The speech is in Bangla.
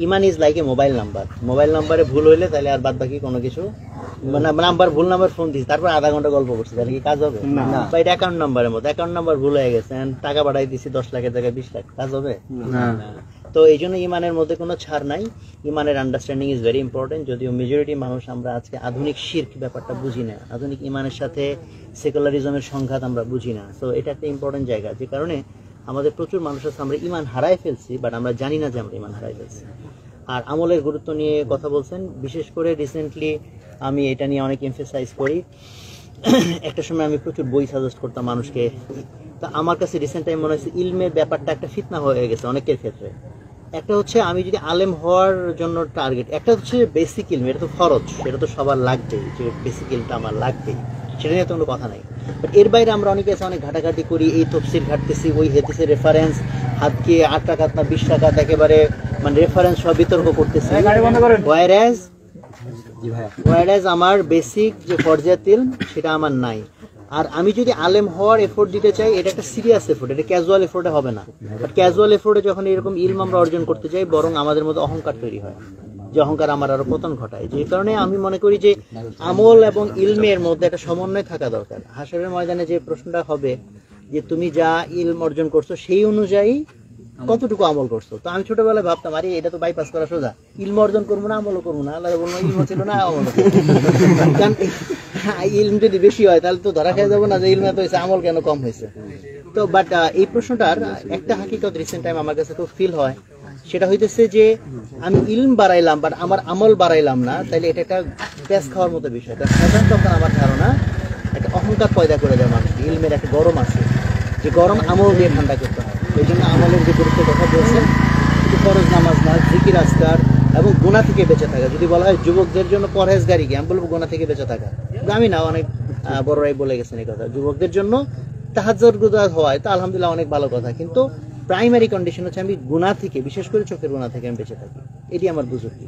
Iman is like a mobile নাম্বারে ভুল হইলে তাহলে আর বাদ বাকি কোনো কিছু ভুল নাম্বার ফোন দিচ্ছি তারপর আধা ঘন্টা গল্প করছি তাহলে কি কাজ হবে বা এটা অ্যাকাউন্ট নাম্বারের মতো অ্যাকাউন্ট নাম্বার ভুল হয়ে গেছে টাকা পাঠাই দিচ্ছি 10 লাখের জায়গায় 20 লাখ কাজ হবে না। তো এই জন্য ইমানের মধ্যে কোনো ছাড় নাই। ইমানের আন্ডারস্ট্যান্ডিং ইজ ভেরি ইম্পর্টেন্ট। যদিও মেজরিটি মানুষ আমরা আজকে আধুনিক শিরক ব্যাপারটা বুঝি না, আধুনিক ইমানের সাথে সেকুলারিজমের সংঘাত আমরা বুঝি না। তো এটা একটা ইম্পর্টেন্ট জায়গা, যে কারণে আমাদের প্রচুর মানুষ আছে আমরা ইমান হারাই ফেলছি, বাট আমরা জানি না যে আমরা ইমান হারাই ফেলছি। আর আমলের গুরুত্ব নিয়ে কথা বলছেন, বিশেষ করে রিসেন্টলি আমি এটা নিয়ে অনেক এমফেসাইজ করি। একটা সময় আমি প্রচুর বই সাজেস্ট করতাম মানুষকে। তা আমার কাছে রিসেন্ট টাইম মনে হচ্ছে ইলমের ব্যাপারটা একটা ফিতনা হয়ে গেছে অনেকের ক্ষেত্রে। একটা হচ্ছে আমি যদি আলেম হওয়ার জন্য টার্গেট, একটা হচ্ছে বেসিক ইলম, এটা তো ফরজ, সেটা তো সবার লাগবেই, যে বেসিক ইলমটা আমার লাগবেই, সেটা নিয়ে তো কোনো কথা নাই। বাট এর বাইরে আমরা অনেকে আছে অনেক ঘাটাঘাটি করি, এই তফসির ঘাটতেছি, ওই হাদিসের রেফারেন্স হাতকে 8 টাকা না 20 টাকা একেবারে মানে রেফারেন্স সব বিতর্ক করতেছি। ওয়াইরাজ আমার বেসিক যে ফরজিয়াত ইলম সেটা আমার নাই। আর আমি যদি আলেম হওয়ার এফোর্ট দিতে চাই, এটা একটা সিরিয়াস এফোর্ট, এটা ক্যাজুয়াল এফোর্টে হবে না। বাট ক্যাজুয়াল এফোর্টে যখন এরকম ইলম আমরা অর্জন করতে চাই, বরং আমাদের মধ্যে অহংকার তৈরি হয়, যে অহংকার আমার আরো পতন ঘটায়। যে কারণে আমি মনে করি যে আমল এবং ইলমের মধ্যে একটা সমন্বয় থাকা দরকার। হাসরের ময়দানে যে প্রশ্নটা হবে যে তুমি যা ইলম অর্জন করছো সেই অনুযায়ী কতটুকু আমল করছো। তো আমি ছোটবেলায় ভাবতাম আরে এটা তো বাইপাস করা সোজা, ইলম অর্জন করবো না আমলও করবো না, আল্লাহ বলবো ইলম ছিল না আমল। কারণ ইলম যদি বেশি হয় তাহলে তো ধরা খেয়ে যাবো না যে ইলম এত হয়েছে আমল কেন কম হয়েছে। তো বাট এই প্রশ্নটার একটা হাকিকত রিসেন্ট টাইম আমার কাছে খুব ফিল হয়, সেটা হইতেছে যে আমি ইলম বাড়াইলাম বাট আমার আমল বাড়াইলাম না, তাইলে এটা একটা প্যাস খাওয়ার মতো বিষয়। কারণ সাধারণত তখন আমার ধারণা একটা অহংকার পয়দা করে দেয় মানুষ। ইলমের একটা গরম আছে, যে গরম আমল দিয়ে ঠান্ডা করতে হয়। এই জন্য আমলের যে গুরুত্বের কথা বলছেন, ফরজ নামাজ না, জিকির আজকার এবং গুনাহ থেকে বেঁচে থাকা। যদি বলা হয় যুবকদের জন্য পরহেজগারি কি, আমি বলবো গুনাহ থেকে বেঁচে থাকা। আমি না, অনেক বড়রাই বলে গেছেন এই কথা। যুবকদের জন্য তাহাজ্জুদ গুজার হয় তো আলহামদুলিল্লাহ অনেক ভালো কথা, কিন্তু প্রাইমারি কন্ডিশন হচ্ছে আমি গুনাহ থেকে, বিশেষ করে চোখের গুনাহ থেকে আমি বেঁচে থাকি। এটি আমার বুঝুকি।